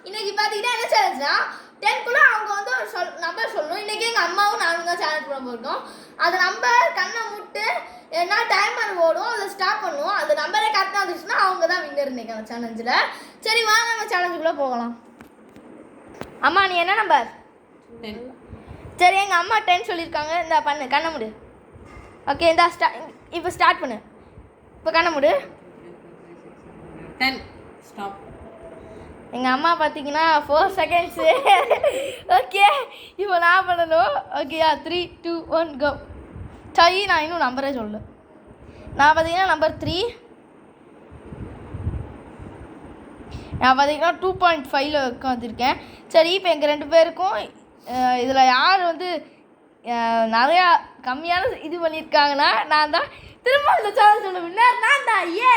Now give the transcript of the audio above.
இன்னைக்கு பார்த்தீங்கன்னா என்ன சேலஞ்சுனா 10க்குள்ள அவங்க வந்து ஒரு நம்பர் சொல்லணும். இன்னைக்கு எங்கள் அம்மாவும் நானும் தான் சேலஞ்ச் பண்ண போயிருக்கோம். அந்த நம்பர் கண்ணை முட்டு ஏன்னா டைமர் ஓடும், அதை ஸ்டாப் பண்ணுவோம். அந்த நம்பரே கரெக்டாக வந்துச்சுன்னா அவங்க தான் வின்னர் இன்னைக்கு அந்த சேலஞ்சில். சரி வாங்க நம்ம சேலஞ்சுக்குள்ளே போகலாம். அம்மா நீ என்ன நம்பர்? 10. சரி எங்கள் அம்மா 10 சொல்லியிருக்காங்க. இந்த பண்ணு கண்ணை முடு. ஓகே இந்த இப்போ ஸ்டார்ட் பண்ணு. இப்போ கண்ணை முடு. 10 ஸ்டாப். எங்கள் அம்மா பார்த்தீங்கன்னா 4 செகண்ட்ஸு. ஓகே இப்போ நான் பண்ணணும். ஓகேயா 3 2 1 கோ. சரி நான் இன்னும் நம்பரே சொல்லு. நான் பார்த்தீங்கன்னா நம்பர் 3. நான் பார்த்தீங்கன்னா 2.5ல் உட்காந்துருக்கேன். சரி இப்போ எங்கள் 2 பேருக்கும் இதில் யார் வந்து நிறையா கம்மியான இது பண்ணியிருக்காங்கன்னா நான் தான் திரும்ப இந்த சேனல் சொல்ல வின்னர் நான் தான். ஏ